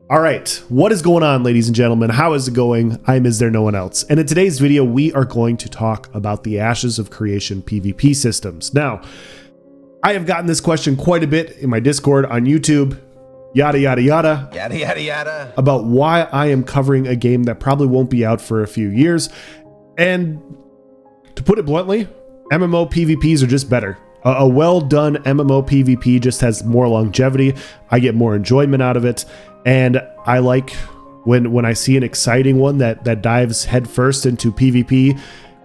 All right, what is going on, ladies and gentlemen? How is it going? I'm Is There No One Else? And in today's video, we are going to talk about the Ashes of Creation PvP systems. Now, I have gotten this question quite a bit in my Discord, on YouTube, yada, yada, yada. Yada, yada, yada. About why I am covering a game that probably won't be out for a few years. And to put it bluntly, MMO PvPs are just better. A well-done MMO PvP just has more longevity. I get more enjoyment out of it. And I like when I see an exciting one that dives headfirst into PvP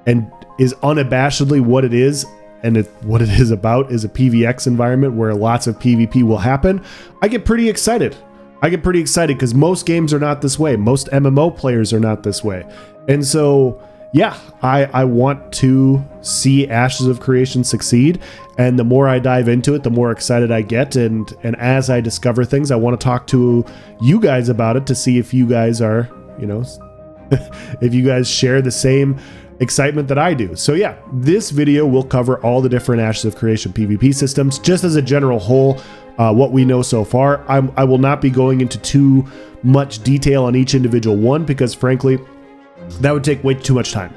and is unabashedly what it is, and what it is about is a PvX environment where lots of PvP will happen. I get pretty excited. Because most games are not this way. Most MMO players are not this way. And so, yeah, I want to see Ashes of Creation succeed, and the more I dive into it, the more excited I get, and as I discover things, I want to talk to you guys about it to see if you guys are, if you guys share the same excitement that I do. So yeah, this video will cover all the different Ashes of Creation PvP systems, just as a general whole, what we know so far. I will not be going into too much detail on each individual one, because frankly, that would take way too much time.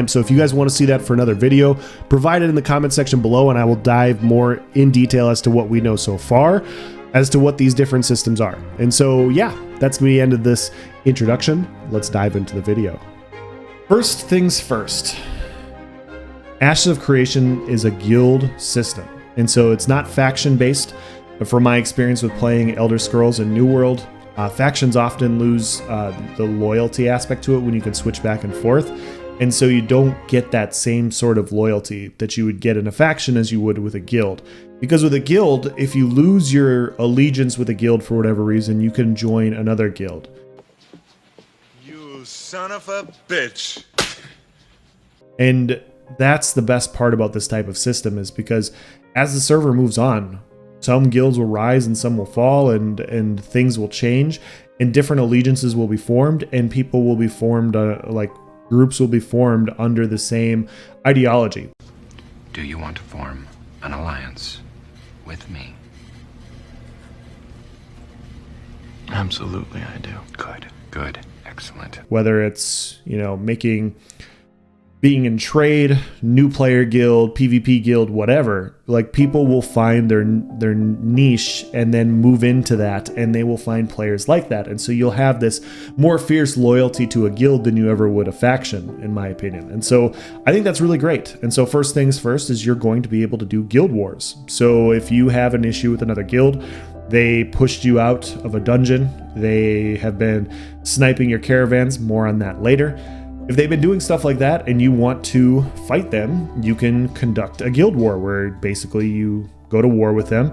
So if you guys want to see that for another video, provide it in the comment section below, and I will dive more in detail as to what we know so far, as to what these different systems are. And so yeah, that's going to be the end of this introduction. Let's dive into the video. First things first, Ashes of Creation is a guild system. And so it's not faction based, but from my experience with playing Elder Scrolls and New World, factions often lose the loyalty aspect to it when you can switch back and forth. And so you don't get that same sort of loyalty that you would get in a faction as you would with a guild. Because with a guild, if you lose your allegiance with a guild for whatever reason, you can join another guild. You son of a bitch. And that's the best part about this type of system, is because as the server moves on, some guilds will rise and some will fall, and things will change, and different allegiances will be formed, and people will be formed, like groups will be formed under the same ideology. Do you want to form an alliance with me? Absolutely, I do. Good, excellent. Whether it's, being in trade, new player guild, PvP guild, whatever, like people will find their niche and then move into that, and they will find players like that. And so you'll have this more fierce loyalty to a guild than you ever would a faction, in my opinion. And so I think that's really great. And so first things first is you're going to be able to do guild wars. So if you have an issue with another guild, they pushed you out of a dungeon, they have been sniping your caravans, more on that later. If they've been doing stuff like that and you want to fight them, you can conduct a guild war where basically you go to war with them,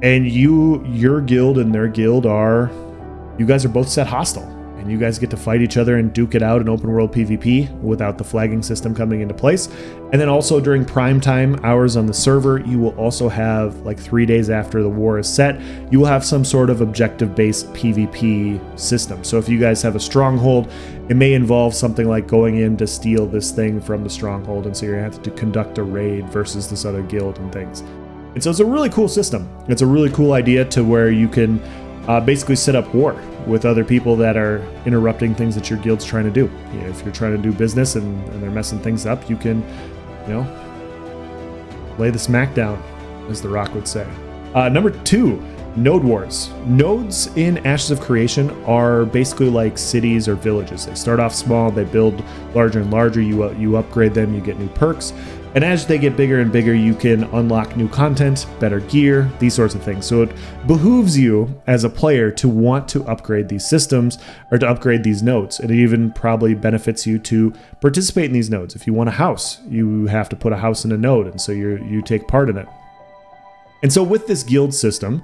and your guild and their guild you guys are both set hostile, and you guys get to fight each other and duke it out in open world PvP without the flagging system coming into place. And then also during prime time hours on the server, you will also have, like 3 days after the war is set, you will have some sort of objective-based PvP system. So if you guys have a stronghold, it may involve something like going in to steal this thing from the stronghold, and so you're going to have to conduct a raid versus this other guild and things. And so it's a really cool system. It's a really cool idea to where you can basically set up war with other people that are interrupting things that your guild's trying to do. If you're trying to do business and they're messing things up, you can, lay the smack down, as The Rock would say. Number 2, node wars. Nodes in Ashes of Creation are basically like cities or villages. They start off small, they build larger and larger, you upgrade them, you get new perks, and as they get bigger and bigger, you can unlock new content, better gear, these sorts of things. So it behooves you as a player to want to upgrade these systems, or to upgrade these nodes. It even probably benefits you to participate in these nodes. If you want a house, you have to put a house in a node, and so you take part in it. And so with this guild system,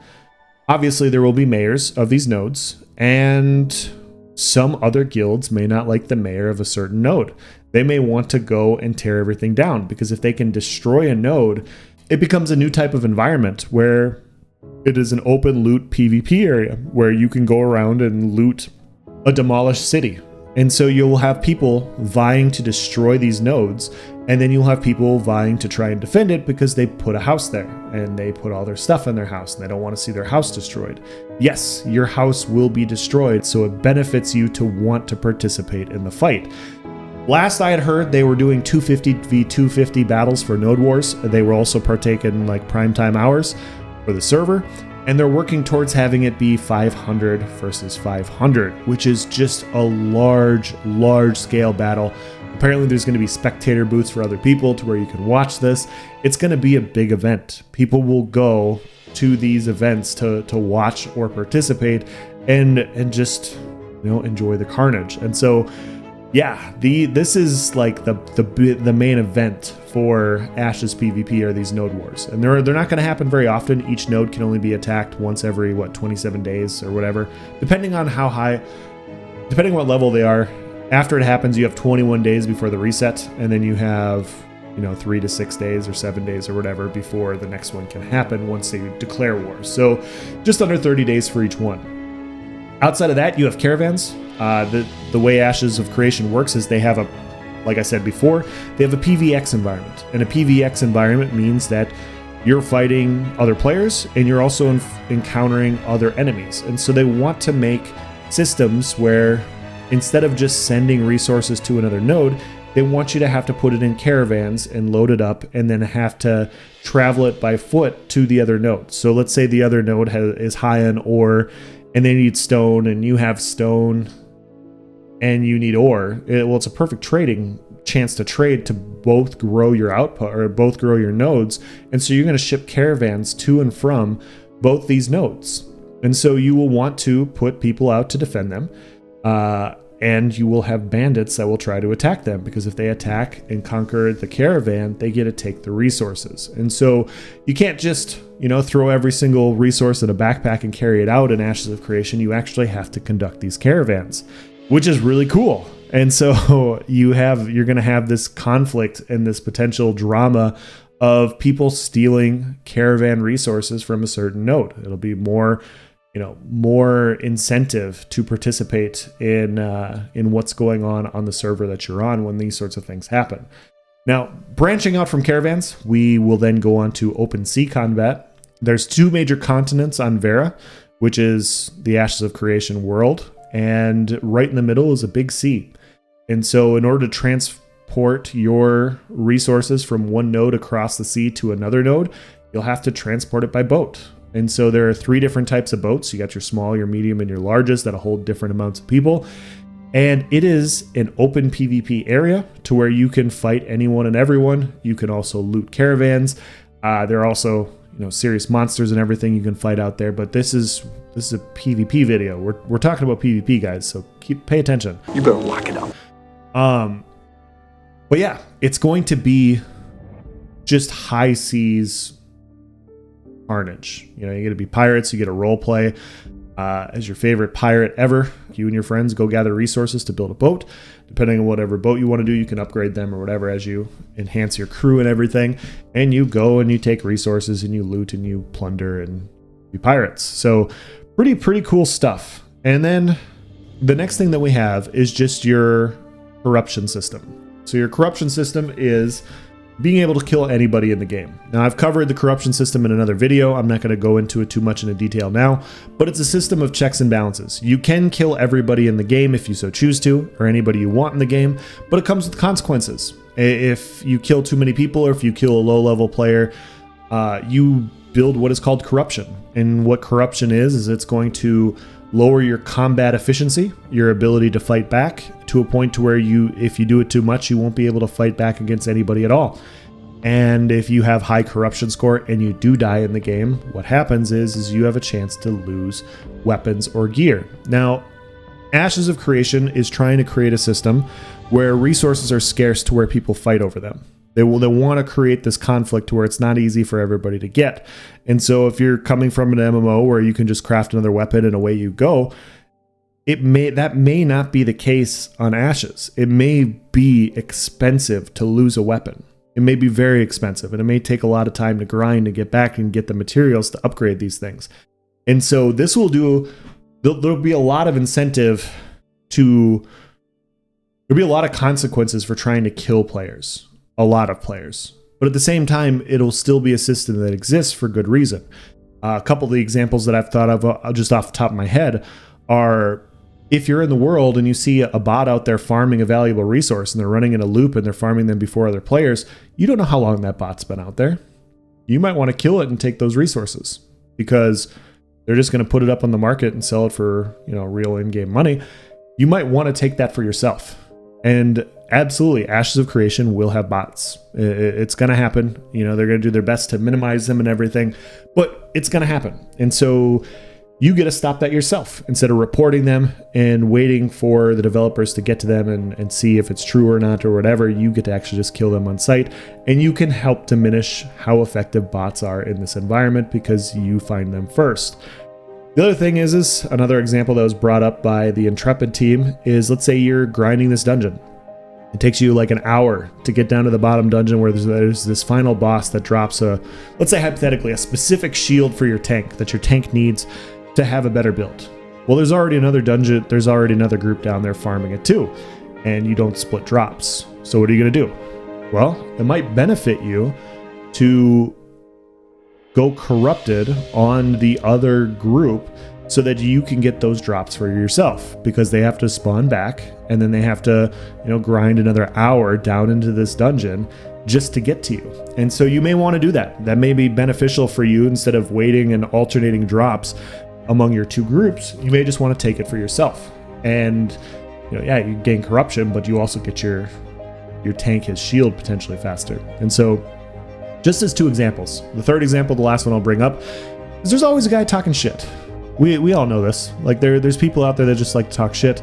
obviously there will be mayors of these nodes, and some other guilds may not like the mayor of a certain node. They may want to go and tear everything down, because if they can destroy a node, it becomes a new type of environment where it is an open loot PvP area where you can go around and loot a demolished city. And so you'll have people vying to destroy these nodes, and then you'll have people vying to try and defend it because they put a house there and they put all their stuff in their house and they don't want to see their house destroyed. Yes, your house will be destroyed, so it benefits you to want to participate in the fight. Last I had heard, they were doing 250 v 250 battles for Node Wars. They were also partaking like primetime hours for the server. And they're working towards having it be 500 versus 500, which is just a large scale battle. Apparently there's going to be spectator booths for other people to where you can watch this. It's going to be a big event. People will go to these events to watch or participate and just, enjoy the carnage. And so, yeah, this is like the main event for Ashes PvP are these node wars, and they're not going to happen very often. Each node can only be attacked once every 27 days or whatever, depending on what level they are. After it happens, you have 21 days before the reset, and then you have 3 to 6 days or 7 days or whatever before the next one can happen once they declare war. So just under 30 days for each one. Outside of that, you have caravans. The way Ashes of Creation works is they have like I said before, they have a PvX environment. And a PvX environment means that you're fighting other players and you're also encountering other enemies. And so they want to make systems where instead of just sending resources to another node, they want you to have to put it in caravans and load it up and then have to travel it by foot to the other node. So let's say the other node is high on ore and they need stone and you have stone and you need ore. It's a perfect chance to trade to both grow your output or both grow your nodes. And so you're going to ship caravans to and from both these nodes. And so you will want to put people out to defend them. And you will have bandits that will try to attack them, because if they attack and conquer the caravan, they get to take the resources. And so you can't just, throw every single resource in a backpack and carry it out in Ashes of Creation. You actually have to conduct these caravans, which is really cool. And so you're going to have this conflict and this potential drama of people stealing caravan resources from a certain node. It'll be more incentive to participate in what's going on the server that you're on when these sorts of things happen. Now, branching out from caravans, we will then go on to open sea combat. There's 2 major continents on Vera, which is the Ashes of Creation world, and right in the middle is a big sea. And so in order to transport your resources from one node across the sea to another node, you'll have to transport it by boat. And so there are 3 different types of boats. You got your small, your medium, and your largest that'll hold different amounts of people. And it is an open PvP area to where you can fight anyone and everyone. You can also loot caravans. There are also, serious monsters and everything you can fight out there. But this is a PvP video. We're talking about PvP, guys. So pay attention. You better lock it up. But yeah, it's going to be just high seas carnage. You're going to be pirates. You get a role play as your favorite pirate ever. You and your friends go gather resources to build a boat. Depending on whatever boat you want to do, you can upgrade them or whatever as you enhance your crew and everything. And you go and you take resources and you loot and you plunder and be pirates. So pretty cool stuff. And then the next thing that we have is just your corruption system. So your corruption system is being able to kill anybody in the game. Now, I've covered the corruption system in another video. I'm not going to go into it too much in detail now, but it's a system of checks and balances. You can kill everybody in the game if you so choose to, or anybody you want in the game, but it comes with consequences. If you kill too many people, or if you kill a low-level player, you build what is called corruption. And what corruption is it's going to lower your combat efficiency, your ability to fight back, to a point to where if you do it too much, you won't be able to fight back against anybody at all. And if you have high corruption score and you do die in the game, what happens is you have a chance to lose weapons or gear. Now, Ashes of Creation is trying to create a system where resources are scarce to where people fight over them. They want to create this conflict to where it's not easy for everybody to get. And so if you're coming from an MMO where you can just craft another weapon and away you go, that may not be the case on Ashes. It may be expensive to lose a weapon. It may be very expensive, and it may take a lot of time to grind and get back and get the materials to upgrade these things. And so this will there'll be a lot of incentive to There'll be a lot of consequences for trying to kill players, a lot of players. But at the same time, it'll still be a system that exists for good reason. A couple of the examples that I've thought of just off the top of my head are, if you're in the world and you see a bot out there farming a valuable resource and they're running in a loop and they're farming them before other players, you don't know how long that bot's been out there. You might want to kill it and take those resources because they're just going to put it up on the market and sell it for, real in-game money. You might want to take that for yourself. And absolutely, Ashes of Creation will have bots. It's going to happen. They're going to do their best to minimize them and everything, but it's going to happen. And so you get to stop that yourself instead of reporting them and waiting for the developers to get to them and see if it's true or not or whatever. You get to actually just kill them on site, and you can help diminish how effective bots are in this environment because you find them first. The other thing is another example that was brought up by the Intrepid team is, let's say you're grinding this dungeon. It takes you like an hour to get down to the bottom dungeon where there's this final boss that drops let's say hypothetically, a specific shield for your tank that your tank needs to have a better build. Well, there's already another dungeon, there's already another group down there farming it too, and you don't split drops. So what are you going to do? Well, it might benefit you to go corrupted on the other group so that you can get those drops for yourself, because they have to spawn back and then they have to, grind another hour down into this dungeon just to get to you. And so you may want to do that. That may be beneficial for you. Instead of waiting and alternating drops among your two groups, you may just want to take it for yourself. And you gain corruption, but you also get your tank, his shield, potentially faster. And so just as two examples, the third example, the last one I'll bring up, is there's always a guy talking shit. We all know this. Like there's people out there that just like to talk shit,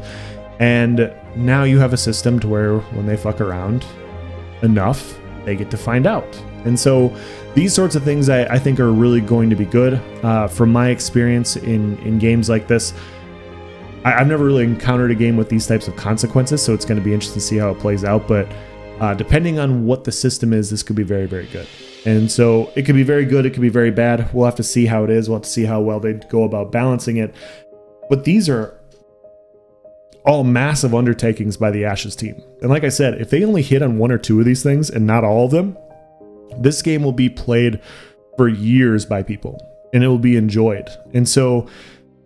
and now you have a system to where when they fuck around enough, they get to find out. And so these sorts of things I think are really going to be good. From my experience in games like this, I've never really encountered a game with these types of consequences, so it's going to be interesting to see how it plays out. But depending on what the system is, this could be very, very good. And so it could be very good, it could be very bad. We'll have to see how it is. We'll have to see how well they go about balancing it. But these are all massive undertakings by the Ashes team. And like I said, if they only hit on one or two of these things and not all of them, this game will be played for years by people and it will be enjoyed. And so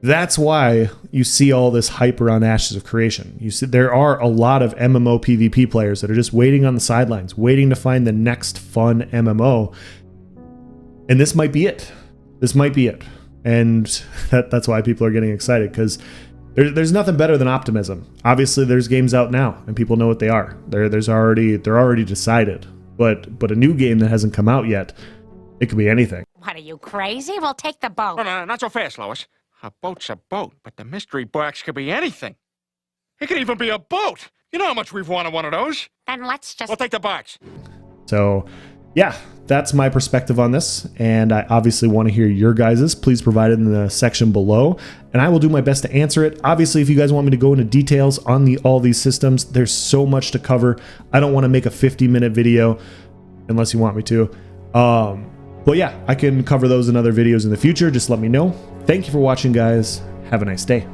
that's why you see all this hype around Ashes of Creation. You see, there are a lot of MMO PvP players that are just waiting on the sidelines, waiting to find the next fun MMO. And this might be it. This might be it. And that's why people are getting excited, because there's nothing better than optimism. Obviously, there's games out now, and people know what they are. They're already decided. But a new game that hasn't come out yet, it could be anything. What, are you crazy? We'll take the boat. No, not so fast, Lois. A boat's a boat, but the mystery box could be anything. It could even be a boat. You know how much we've wanted one of those. Then let's just... We'll take the box. So, yeah, that's my perspective on this, and I obviously want to hear your guys's. Please provide it in the section below, and I will do my best to answer it. Obviously, if you guys want me to go into details on all these systems, there's so much to cover. I don't want to make a 50-minute video unless you want me to. But yeah, I can cover those in other videos in the future. Just let me know. Thank you for watching, guys. Have a nice day.